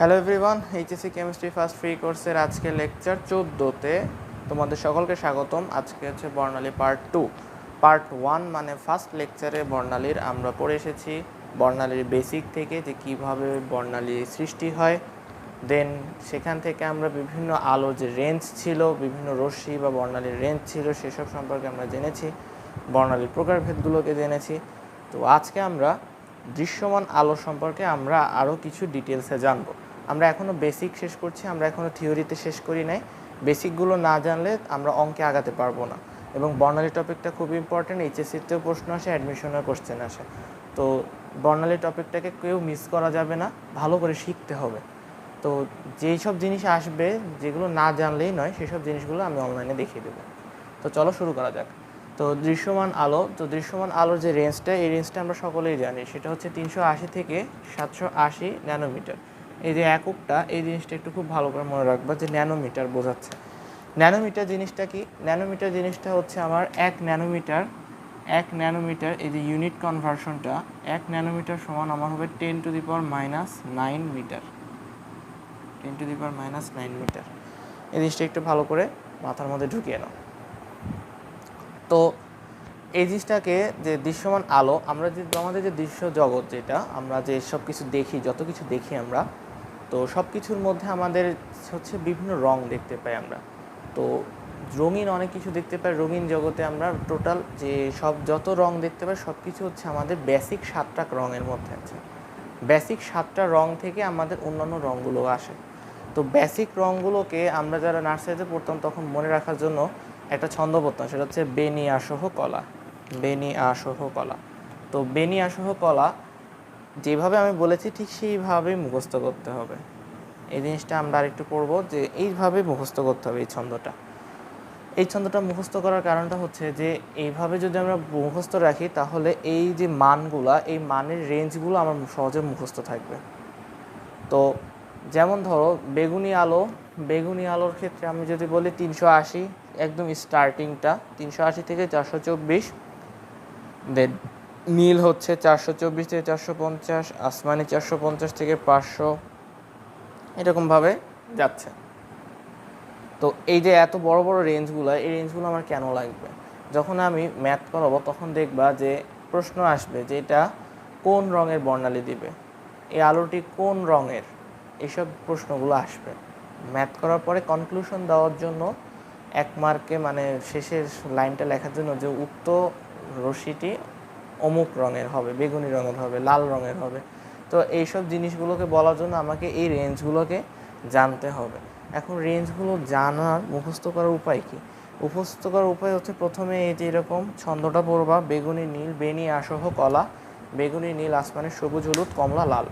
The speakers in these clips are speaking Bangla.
Hello everyone, HSC chemistry first free কোর্সের আজকে লেকচার 14তে তোমাদের সকলকে স্বাগতম। আজকে হচ্ছে বর্ণালী পার্ট 2। পার্ট 1 মানে ফার্স্ট লেকচারে বর্ণালীর আমরা পড়ে এসেছি বর্ণালীর বেসিক থেকে, যে কিভাবে বর্ণালী সৃষ্টি হয়। দেন সেখান থেকে আমরা বিভিন্ন আলোর যে রেঞ্জ ছিল, বিভিন্ন রশ্মি বা বর্ণালীর রেঞ্জ ছিল, সেসব সম্পর্কে আমরা জেনেছি, বর্ণালীর প্রকারভেদগুলোকে জেনেছি। তো আজকে আমরা দৃশ্যমান আলো সম্পর্কে আমরা আরও কিছু ডিটেলসে জানব। আমরা এখনও বেসিক শেষ করছি, আমরা এখনও থিওরিতে শেষ করি নাই। বেসিকগুলো না জানলে আমরা অঙ্কে আগাতে পারবো না। এবং বর্ণালী টপিকটা খুব ইম্পর্টেন্ট, এইচএসসিতেও প্রশ্ন আসে, অ্যাডমিশনের কোশ্চেন আসে। তো বর্ণালী টপিকটাকে কেউ মিস করা যাবে না, ভালো করে শিখতে হবে। তো যেই সব জিনিস আসবে যেগুলো না জানলেই নয়, সেসব জিনিসগুলো আমি অনলাইনে দেখিয়ে দেবো। তো চলো শুরু করা যাক। তো দৃশ্যমান আলো, তো দৃশ্যমান আলোর যে রেঞ্জটা, এই রেঞ্জটা আমরা সকলেই জানি, সেটা হচ্ছে 380 থেকে 780 ন্যানোমিটার। এই যে এককটা, এই জিনিসটা একটু খুব ভালো করে মনে রাখবা, যে ন্যানোমিটার বোঝাচ্ছে। ন্যানোমিটার জিনিসটা কি? ন্যানোমিটার জিনিসটা হচ্ছে আমার 1 ন্যানোমিটার, এই যে ইউনিট কনভার্সনটা, 1 ন্যানোমিটার সমান আমার হবে 10⁻⁹ মিটার। 10⁻⁹ মিটার। এই জিনিসটা একটু ভালো করে মাথার মধ্যে ঢুকিয়ে নাও। তো এই জিনিসটাকে, যে দৃশ্যমান আলো, আমরা যে আমাদের যে দৃশ্য জগৎ, যেটা আমরা যে সব কিছু দেখি, যত কিছু দেখি আমরা, তো সব কিছুর মধ্যে আমাদের হচ্ছে বিভিন্ন রং দেখতে পাই আমরা। তো রঙিন অনেক কিছু দেখতে পাই রঙিন জগতে। আমরা টোটাল যে যত রং দেখতে পাই, সব কিছু হচ্ছে আমাদের বেসিক 7টা রঙের মধ্যে আছে। বেসিক 7টা রং থেকে আমাদের অন্যান্য রঙগুলো আসে। তো বেসিক রঙগুলোকে আমরা যারা নার্সারিতে পড়তাম তখন মনে রাখার জন্য একটা ছন্দ পড়তাম, সেটা হচ্ছে বেনি আসহ কলা। বেনি আসহ কলা। তো বেনি আসহ কলা যেভাবে আমি বলেছি ঠিক সেইভাবেই মুখস্থ করতে হবে। এই জিনিসটা আমরা আরেকটু পড়বো, যে এইভাবে মুখস্থ করতে হবে এই ছন্দটা। এই ছন্দটা মুখস্থ করার কারণটা হচ্ছে যে এইভাবে যদি আমরা মুখস্থ রাখি, তাহলে এই যে মানগুলা, এই মানের রেঞ্জগুলো আমার সহজে মুখস্থ থাকবে। তো যেমন ধরো বেগুনি আলোর ক্ষেত্রে আমি যদি বলি 380, একদম স্টার্টিংটা 380 থেকে 424। দেন নীল হচ্ছে 424 থেকে 450, আসমানি 450 থেকে 500, এরকমভাবে যাচ্ছে। তো এই যে এত বড় বড় রেঞ্জগুলো, এই রেঞ্জগুলো আমার কেন লাগবে? যখন আমি ম্যাথ করাবো তখন দেখবা যে প্রশ্ন আসবে যে এটা কোন রঙের বর্ণালী দিবে, এই আলোটি কোন রঙের, এইসব প্রশ্নগুলো আসবে। ম্যাথ করার পরে কনক্লুশন দেওয়ার জন্য 1 মার্কে, মানে শেষের লাইনটা লেখার জন্য, যে উক্ত রশ্মিটি অমুক রঙের হবে, বেগুনি রঙের হবে, লাল রঙের হবে। তো এইসব জিনিসগুলোকে বলার জন্য আমাকে এই রেঞ্জগুলোকে জানতে হবে। এখন রেঞ্জগুলো জানার, মুখস্থ করার উপায় কি? মুখস্থ করার উপায় হচ্ছে, প্রথমে এই যে এরকম ছন্দটা পড়বা, বেগুনি নীল বেনি আসহ কলা, বেগুনি নীল আসমানি সবুজ হলুদ কমলা লাল।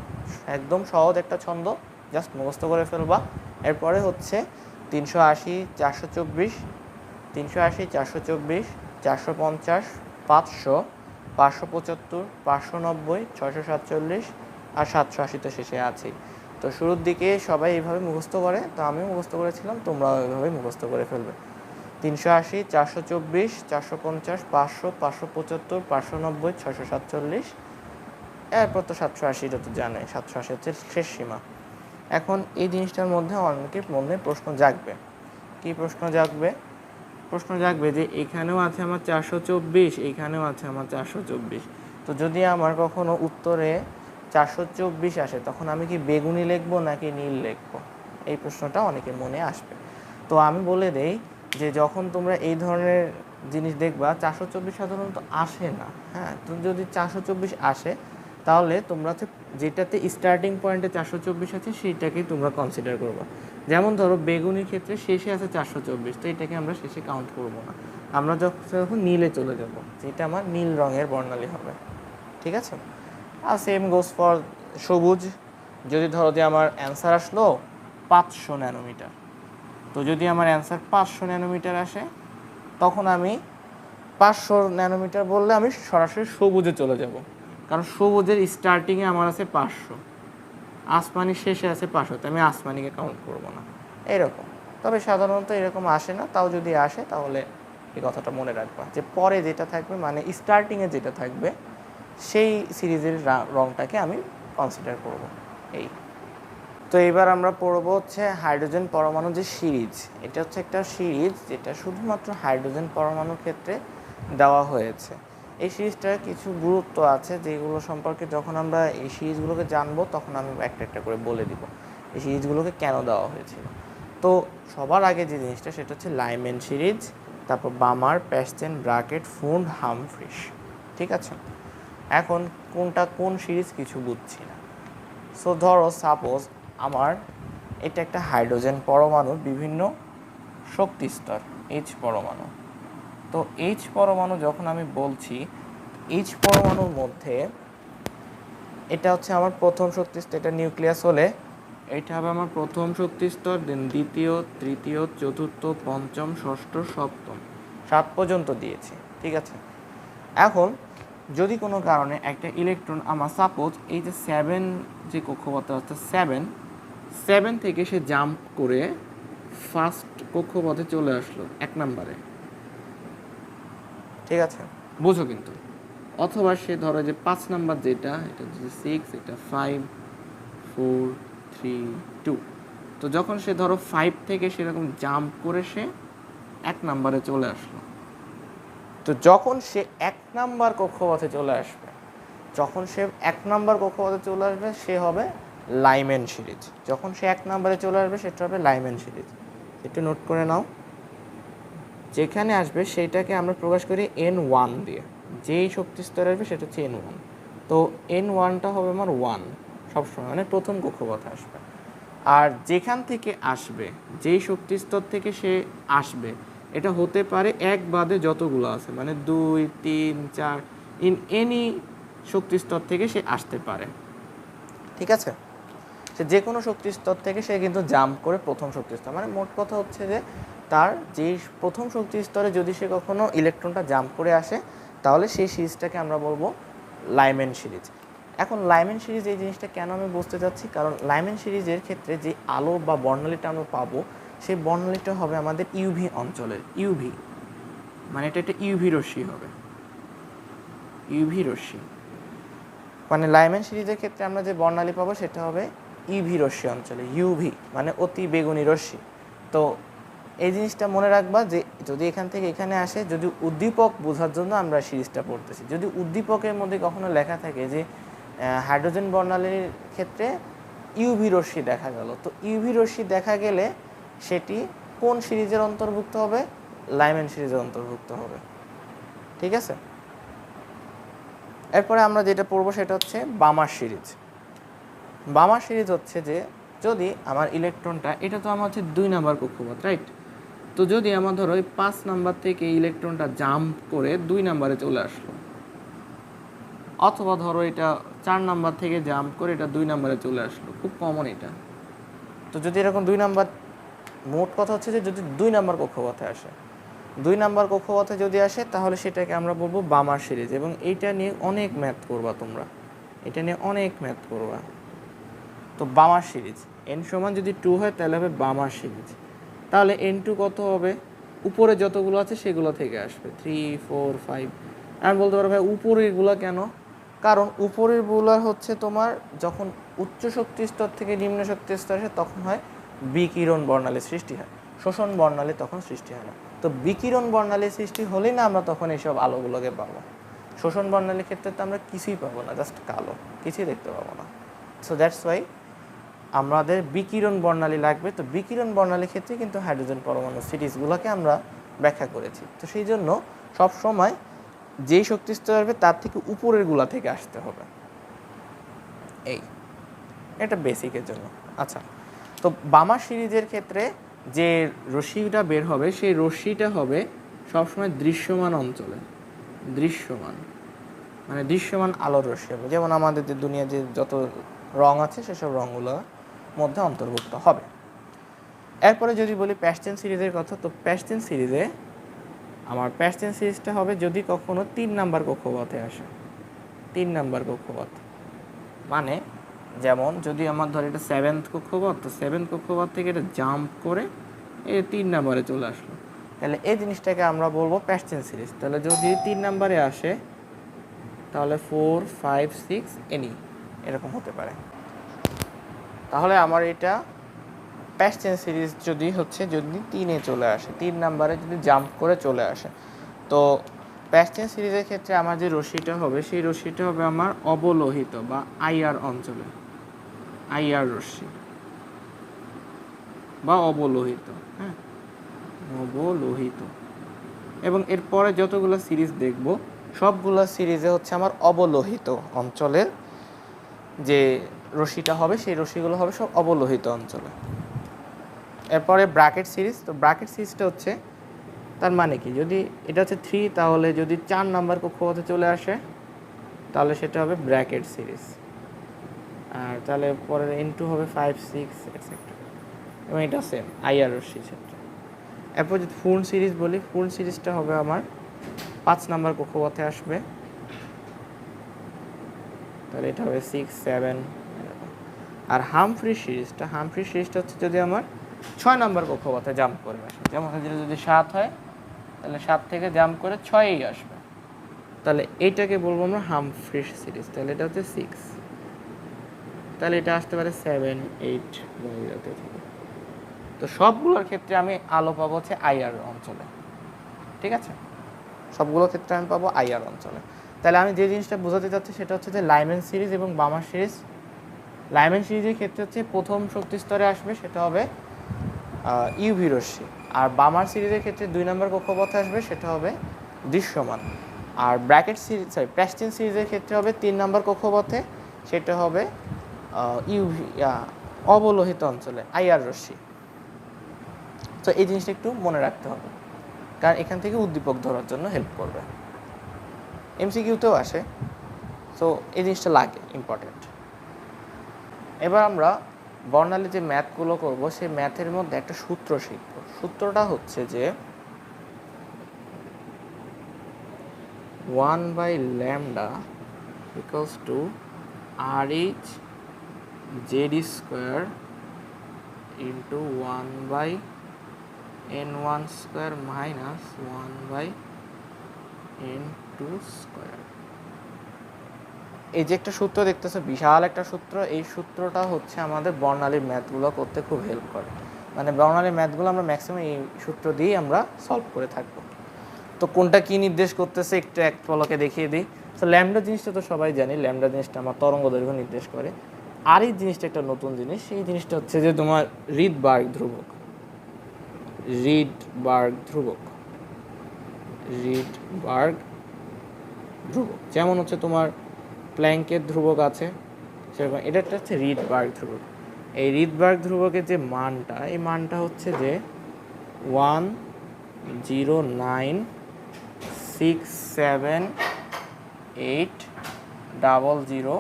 একদম সহজ একটা ছন্দ, জাস্ট মুখস্থ করে ফেলবা। এরপরে হচ্ছে 380, 424, 450, 500, 575, 590, 647 আর 780 তো শেষে আছেই। তো শুরুর দিকে সবাই এইভাবে মুখস্থ করে, তো আমিও মুখস্থ করেছিলাম, তোমরাও এইভাবে মুখস্থ করে ফেলবে। 380, 424, 450, 500, 575, 590, 647, এরপর তো 780, তো জানে 780 হচ্ছে শেষ সীমা। এখন এই জিনিসটার মধ্যে অনেকের মনে প্রশ্ন জাগবে। কি প্রশ্ন জাগবে? প্রশ্ন জাগবে যে এখানেও আছে আমার 424, এইখানেও আছে আমার 424। তো যদি আমার কখনো উত্তরে 424 আসে, তখন আমি কি বেগুনি লিখবো নাকি নীল লিখবো? এই প্রশ্নটা অনেকের মনে আসবে। তো আমি বলে দেই যে যখন তোমরা এই ধরনের জিনিস দেখবা, 424 সাধারণত আসে না। হ্যাঁ, তো যদি 424 আসে, তাহলে তোমরা যেটাতে স্টার্টিং পয়েন্টে 424 আছে সেইটাকেই তোমরা কনসিডার করবা। যেমন ধরো বেগুনির ক্ষেত্রে শেষে আছে 424, তো এটাকে আমরা শেষে কাউন্ট করব না। আমরা যখন নীলে চলে যাব, যেটা আমার নীল রঙের বর্ণালী হবে। ঠিক আছে? আর সেম গোস ফর সবুজ। যদি ধরো যে আমার অ্যান্সার আসলো 500 ন্যানোমিটার, তো যদি আমার অ্যান্সার 500 ন্যানোমিটার আসে, তখন আমি 500 ন্যানোমিটার বললে আমি সরাসরি সবুজে চলে যাব, কারণ সবুজের স্টার্টিংয়ে আমার আছে 500, আসমানির শেষে আছে 500, তো আমি আসমানিকে কাউন্ট করব না। এরকম। তবে সাধারণত এরকম আসে না, তাও যদি আসে তাহলে এই কথাটা মনে রাখবা, যে পরে যেটা থাকবে, মানে স্টার্টিংয়ে যেটা থাকবে, সেই সিরিজের রঙটাকে আমি কনসিডার করব। এই তো এবার আমরা পড়ব হচ্ছে হাইড্রোজেন পরমাণু যে সিরিজ, এটা হচ্ছে একটা সিরিজ যেটা শুধুমাত্র হাইড্রোজেন পরমাণুর ক্ষেত্রে দেওয়া হয়েছে। এই সিরিজটার কিছু গুরুত্ব আছে যেগুলো সম্পর্কে যখন আমরা এই সিরিজগুলোকে জানবো তখন আমি একটা একটা করে বলে দিব এই সিরিজগুলোকে কেন দেওয়া হয়েছিল। তো সবার আগে যে জিনিসটা সেটা হচ্ছে লাইম্যান সিরিজ, তারপর বামার, প্যাস্টেন, ব্রাকেট, ফুন্ড, হামফ্রিস। ঠিক আছে, এখন কোনটা কোন সিরিজ কিছু বুঝছি না। সো ধরো সাপোজ আমার এটা একটা হাইড্রোজেন পরমাণুর বিভিন্ন শক্তি স্তর, এইচ পরমাণু। তো এইচ পরমাণু যখন আমি বলছি, এইচ পরমাণুর মধ্যে এটা হচ্ছে আমার প্রথম শক্তি স্তর, এটা নিউক্লিয়াস হলে এটা হবে আমার প্রথম শক্তি স্তর, দেন দ্বিতীয়, তৃতীয়, চতুর্থ, পঞ্চম, ষষ্ঠ, সপ্তম, 7 পর্যন্ত দিয়েছি। ঠিক আছে, এখন যদি কোনো কারণে একটা ইলেকট্রন আমার সাপোজ এই যে 7 যে কক্ষপথে আছে 7 থেকে সে জাম্প করে ফার্স্ট কক্ষপথে চলে আসলো 1 নম্বরে। ঠিক আছে, বুঝো কিন্তু। অথবা সে ধরো যে 5 নাম্বার যেটা, এটা হচ্ছে 6, এটা 5, 4, 3, 2। তো যখন সে ধরো 5 থেকে সেরকম জাম্প করে সে 1 নম্বরে চলে আসলো। তো যখন সে 1 নাম্বার কক্ষপথে চলে আসবে, সে হবে লাইম্যান সিরিজ। যখন সে 1 নম্বরে চলে আসবে সেটা হবে লাইম্যান সিরিজ। একটু নোট করে নাও, যেখানে আসবে সেইটাকে আমরা প্রকাশ করি N1 দিয়ে। যেই শক্তি স্তরে আসবে সেটা হচ্ছে N1। তো N1টা হবে আমার 1 সবসময়, মানে প্রথম কক্ষপথে আসবে। আর যেখান থেকে আসবে, যেই শক্তি স্তর থেকে সে আসবে, এটা হতে পারে এক বাদে যতগুলো আছে, মানে 2, 3, 4, ইন এনি শক্তি স্তর থেকে সে আসতে পারে। ঠিক আছে, সে যে কোনো শক্তি স্তর থেকে সে কিন্তু জাম্প করে প্রথম শক্তি স্তর, মানে মোট কথা হচ্ছে যে তার যেই প্রথম শক্তি স্তরে যদি সে কখনো ইলেকট্রনটা জাম্প করে আসে তাহলে সেই সিরিজটাকে আমরা বলবো লাইম্যান সিরিজ। এখন লাইম্যান সিরিজ এই জিনিসটা কেন আমি বুঝতে চাচ্ছি, কারণ লাইম্যান সিরিজের ক্ষেত্রে যে আলো বা বর্ণালীটা আমরা পাবো সেই বর্ণালীটা হবে আমাদের ইউভি অঞ্চলের। ইউভি মানে এটা একটা ইউভি রশ্মি হবে, ইউভি রশ্মি। মানে লাইম্যান সিরিজের ক্ষেত্রে আমরা যে বর্ণালী পাবো সেটা হবে ইউভি রশ্মি অঞ্চলে, ইউভি মানে অতি বেগুনি রশ্মি। তো এই জিনিসটা মনে রাখবা যে যদি এখান থেকে এখানে আসে, যদি উদ্দীপক বোঝার জন্য আমরা সিরিজটা পড়তেছি, যদি উদ্দীপকের মধ্যে কখনো লেখা থাকে যে হাইড্রোজেন বর্ণালীর ক্ষেত্রে ইউভি রশ্মি দেখা গেল, তো ইউভি রশ্মি দেখা গেলে সেটি কোন সিরিজের অন্তর্ভুক্ত হবে? লাইম্যান সিরিজের অন্তর্ভুক্ত হবে। ঠিক আছে, এরপরে আমরা যেটা পড়বো সেটা হচ্ছে বামার সিরিজ। বামার সিরিজ হচ্ছে যে যদি আমার ইলেকট্রনটা, এটা তো আমার হচ্ছে 2 নাম্বার কক্ষপথ, রাইট? তো যদি আমার ধরো ওই 5 নাম্বার থেকে ইলেকট্রনটা জাম্প করে 2 নাম্বারে চলে আসলো, অথবা ধরো এটা 4 নাম্বার থেকে জাম্প করে এটা 2 নাম্বারে চলে আসলো, খুব কমন এটা। তো যদি এরকম 2 নাম্বার, মোট কথা হচ্ছে যে যদি 2 নাম্বার কক্ষপথে আসে, 2 নাম্বার কক্ষপথে যদি আসে তাহলে সেটাকে আমরা বলবো বামার সিরিজ। এবং এইটা নিয়ে অনেক ম্যাথ করবা তোমরা, এটা নিয়ে অনেক ম্যাথ করবা। তো বামার সিরিজ n সমান যদি 2 হয় তাহলে হবে বামার সিরিজ। তাহলে n2 কত হবে? উপরে যতগুলো আছে সেগুলো থেকে আসবে, 3, 4, 5। আমি বলতে পারবো ভাই উপরেরগুলো কেন? কারণ উপরেরগুলো হচ্ছে তোমার যখন উচ্চ শক্তি স্তর থেকে নিম্ন শক্তি স্তর আসে তখন হয় বিকিরণ বর্ণালী সৃষ্টি হয়, শোষণ বর্ণালী তখন সৃষ্টি হয় না। তো বিকিরণ বর্ণালী সৃষ্টি হলেই না আমরা তখন এইসব আলোগুলোকে পাবো। শোষণ বর্ণালীর ক্ষেত্রে তো আমরা কিছুই পাবো না, জাস্ট কালো, কিছুই দেখতে পাবো না। সো দ্যাটস ওয়াই আমাদের বিকিরণ বর্ণালী লাগবে। তো বিকিরণ বর্ণালীর ক্ষেত্রে কিন্তু হাইড্রোজেন পরমাণু সিরিজগুলোকে আমরা ব্যাখ্যা করেছি। তো সেই জন্য সবসময় যেই শক্তি স্তর আসবে তার থেকে উপরের গুলা থেকে আসতে হবে, এটা বেসিকের জন্য। আচ্ছা, তো বামার সিরিজের ক্ষেত্রে যে রশ্মিটা বের হবে সেই রশ্মিটা হবে সবসময় দৃশ্যমান অঞ্চলে, দৃশ্যমান মানে দৃশ্যমান আলোর রশ্মি হবে, যেমন আমাদের যে দুনিয়া যে যত রং আছে সেসব রঙগুলোর মধ্যে অন্তর্ভুক্ত হবে। এরপরে যদি বলি প্যাস্টেন সিরিজের কথা, তো প্যাস্টেন সিরিজে আমার প্যাস্টেন সিরিজটা হবে যদি কখনো 3 নাম্বার কক্ষপথে আসে। 3 নাম্বার কক্ষপথ মানে যেমন যদি আমার ধর এটা 7th কক্ষপথ, তো 7th কক্ষপথ থেকে এটা জাম্প করে এই 3 নাম্বারে চলে আসলো, তাহলে এই জিনিসটাকে আমরা বলবো প্যাস্টেন সিরিজ। তাহলে যদি 3 নাম্বারে আসে তাহলে 4, 5, 6 এনি এরকম হতে পারে। তাহলে আমার এটা প্যাস্ট টেন্স সিরিজ যদি 3-এ চলে আসে, 3 নাম্বারে যদি জাম্প করে চলে আসে, তো প্যাস্ট টেন্স সিরিজের ক্ষেত্রে আমার যে রশ্মিটা হবে সেই রশ্মিটা হবে আমার অবলোহিত বা আইআর অঞ্চলে, আইআর রশ্মি বা অবলোহিত, হ্যাঁ, অবলোহিত। এবং এরপরে যতগুলো সিরিজ দেখব সবগুলো সিরিজে আমার অবলোহিত অঞ্চলের যে রশ্মিটা হবে সেই রশ্মিগুলো হবে সব অবলোহিত অঞ্চলে। এরপরে ব্র্যাকেট সিরিজ, তো ব্র্যাকেট সিরিজটা তার মানে কি, যদি এটা 3 তাহলে যদি 4 নাম্বার কক্ষপথে চলে আসে তাহলে সেটা হবে ব্র্যাকেট সিরিজ, আর তাহলে পরে ইনটু হবে 5, 6 এটসেট্রা, এবং এটা সেম আইআর রশ্মির ক্ষেত্রে। এরপর যদি ফুল সিরিজ বলি, ফুল সিরিজটা হবে আমার 5 নাম্বার কক্ষপথে আসবে, তাহলে এটা হবে 6, 7 এরকম। আর হামফ্রি সিরিজটা যদি আমার 6 নাম্বার কক্ষপথে জাম্প করে আসে, যেমন যদি 7 হয় তাহলে 7 থেকে জাম্প করে 6-এই আসবে, তাহলে এইটাকে বলবো আমরা হামফ্রি সিরিজ। তাহলে এটা হচ্ছে 6, তাহলে এটা আসতে পারে 7, 8 থেকে। তো সবগুলোর ক্ষেত্রে আমি আলো পাবো আইআর অঞ্চলে, ঠিক আছে, সবগুলোর ক্ষেত্রে আমি পাবো আইআর অঞ্চলে। তাহলে আমি যে জিনিসটা বোঝাতে চাচ্ছি সেটা যে লাইম্যান সিরিজ এবং বামার সিরিজ। লাইম্যান সিরিজের ক্ষেত্রে প্রথম শক্তি স্তরে আসবে সেটা হবে ইউভি রশ্মি, আর বামার সিরিজের ক্ষেত্রে 2 নম্বর কক্ষপথে আসবে সেটা হবে দৃশ্যমান। আর ব্র্যাকেট সিরিজ প্যাস্ট টেন্স সিরিজের ক্ষেত্রে হবে 3 নম্বর কক্ষপথে, সেটা হবে ইউভি অবলোহিত অঞ্চলে আইআর রশ্মি। তো এই জিনিসটা একটু মনে রাখতে হবে, কারণ এখান থেকে উদ্দীপক ধরার জন্য হেল্প করবে, এমসিকিউতেও আসে, সো এই জিনিসটা লাগে, ইম্পর্টেন্ট। এবার আমরা বর্ণালী যে ম্যাথগুলো করব সেই ম্যাথের মধ্যে একটা সূত্র শিখব। সূত্রটা হচ্ছে যে 1/λ equals to RH Z² into 1/n1² minus 1/n2²। এই যে একটা সূত্র দেখতেছে, বিশাল একটা সূত্র, এই সূত্রটা আমাদের বর্ণালীর ম্যাথগুলো করতে খুব হেল্প করে। মানে বর্ণালীর ম্যাথগুলো আমরা ম্যাক্সিমাম এই সূত্র দিয়েই আমরা সলভ করে থাকবো। তো কোনটা কি নির্দেশ করতেছে একটু এক পলকে দেখিয়ে দিই। তো ল্যামডা জিনিসটা তো সবাই জানি, ল্যামডা জিনিসটা আমার তরঙ্গ দৈর্ঘ্য নির্দেশ করে। আর এই জিনিসটা একটা নতুন জিনিস, সেই জিনিসটা যে তোমার রিডবার্গ ধ্রুবক, রিডবার্গ ধ্রুবক, যেমন তোমার প্ল্যাঙ্কের ধ্রুবক আছে সেরকম এটা একটা রিডবার্গ ধ্রুবক। এই রিডবার্গ ধ্রুবকের যে মানটা, এই মানটা যে 1096780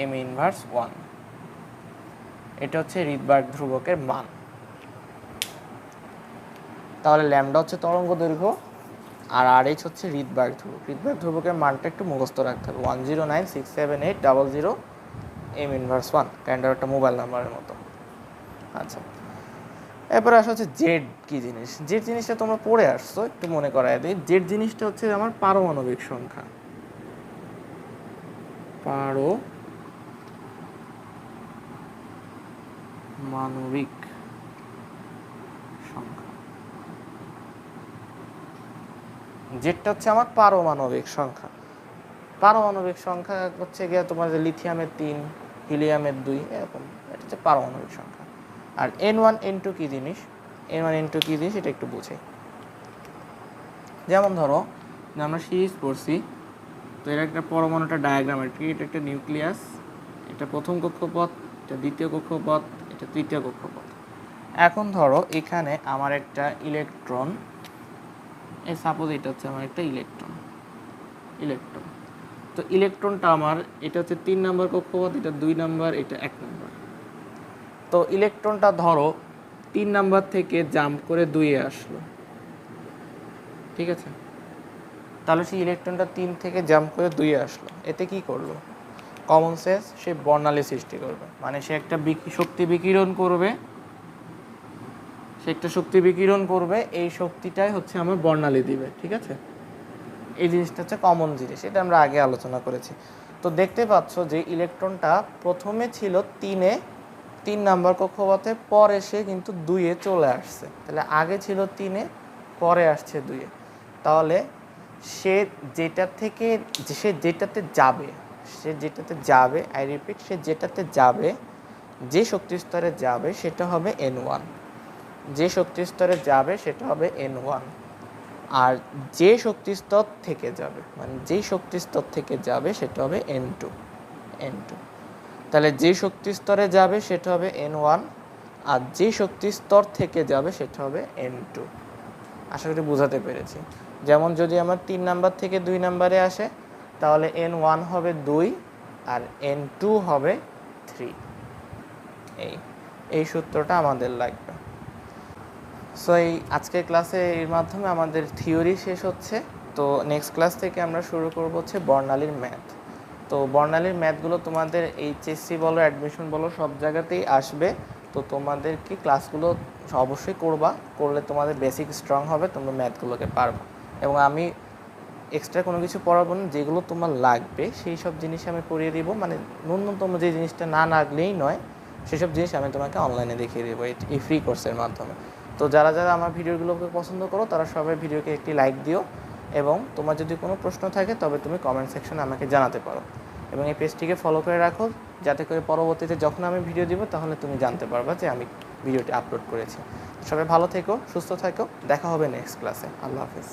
m−1, এটা রিডবার্গ ধ্রুবকের মান। তাহলে ল্যামডা তরঙ্গ দৈর্ঘ্য আর RH রিডবার্গ ধ্রুবক। রিডবার্গ ধ্রুবকের মানটা একটু মুখস্থ রাখতে হবে, 1096780 m−1, কাইন্ড একটা মোবাইল নাম্বারের মতো। আচ্ছা, এরপরে জেড কি জিনিস। জেড জিনিসটা তোমরা পড়ে আসছো, একটু মনে করায় দিই। জেড জিনিসটা আমার পারমাণবিক সংখ্যা, পারমাণবিক সংখ্যা। জেডটা আমার পারমাণবিক সংখ্যা। পারমাণবিক সংখ্যা গিয়ে তোমার যে লিথিয়ামের 3, হিলিয়ামের 2, এরকম, এটা পারমাণবিক সংখ্যা। আর N1 N2 কি জিনিস, N1 N2 কি জিনিস এটা একটু বুঝাই। যেমন ধরো আমরা সিরিজ পড়ছি, তো এর একটা পরমাণুটা ডায়াগ্রাম, এটা একটা নিউক্লিয়াস, এটা প্রথম কক্ষপথ, এটা দ্বিতীয় কক্ষপথ, এটা তৃতীয় কক্ষপথ। এখন ধরো এখানে আমার একটা ইলেকট্রন, এই সাপোজ এটা আমার একটা ইলেকট্রন। তো ইলেকট্রনটা আমার এটা 3 নম্বর কক্ষপথ, এটা 2 নম্বর, এটা 1 নম্বর। তো ইলেকট্রনটা ধরো 3 নাম্বার থেকে জাম্প করে 2-এ আসলো, ঠিক আছে। তাহলে সেই ইলেকট্রনটা 3 থেকে জাম্প করে 2-এ আসলো, এতে কি করলো? কমন সেন্স, সে বর্ণালী সৃষ্টি করবে। মানে সে একটা শক্তি বিকিরণ করবে, এই শক্তিটাই আমার বর্ণালী দিবে, ঠিক আছে। এই জিনিসটা কমন জিনিস, এটা আমরা আগে আলোচনা করেছি। তো দেখতে পাচ্ছ যে ইলেকট্রনটা প্রথমে ছিল 3-এ 3 নাম্বার কক্ষপথে পর এসে কিন্তু 2-এ চলে আসছে, তাহলে আগে ছিল 3-এ, পরে আসছে 2-এ। তাহলে সে যেটাতে যাবে, আই রিপিট, সে যেটাতে যাবে, যে শক্তি স্তরে যাবে সেটা হবে N1, যে শক্তি স্তরে যাবে সেটা হবে N1। আর যে শক্তি স্তর থেকে যাবে, মানে যেই শক্তি স্তর থেকে যাবে সেটা হবে N2। তাহলে যে শক্তি স্তরে যাবে সেটা হবে N1, আর যে শক্তি স্তর থেকে যাবে সেটা হবে N2। আশা করি বোঝাতে পেরেছি। যেমন যদি আমার 3 নাম্বার থেকে 2 নাম্বারে আসে, তাহলে N1 হবে 2 আর N2 হবে 3। এই সূত্রটা আমাদের লাগবে। সো এই আজকের ক্লাসে এর মাধ্যমে আমাদের থিওরি শেষ হচ্ছে। তো নেক্সট ক্লাস থেকে আমরা শুরু করব হচ্ছে বর্ণালীর ম্যাথ। তো বর্ণালীর ম্যাথগুলো তোমাদের এইচএসসি বলো, অ্যাডমিশন বলো, সব জায়গাতেই আসবে। তো তোমাদেরকে ক্লাসগুলো অবশ্যই করলে তোমাদের বেসিক স্ট্রং হবে, তোমরা ম্যাথগুলোকে পারবে। এবং আমি এক্সট্রা কোনো কিছু পড়াবো না, যেগুলো তোমার লাগবে সেই সব জিনিস আমি পড়িয়ে দিব। মানে ন্যূনতম যে জিনিসটা না লাগলেই নয়, সেসব জিনিস আমি তোমাকে অনলাইনে দেখিয়ে দেবো এই ফ্রি কোর্সের মাধ্যমে। তো যারা আমার ভিডিওগুলোকে পছন্দ করো তারা সবাই ভিডিওকে একটি লাইক দিও, এবং তোমার যদি কোনো প্রশ্ন থাকে তবে তুমি কমেন্ট সেকশনে আমাকে জানাতে পারো। এবং এই পেজটিকে ফলো করে রাখো, যাতে করে পরবর্তীতে যখন আমি ভিডিও দিব তাহলে তুমি জানতে পারবা যে আমি ভিডিওটি আপলোড করেছি। সবাই ভালো থেকো, সুস্থ থেকো, দেখা হবে নেক্সট ক্লাসে। আল্লাহ হাফেজ।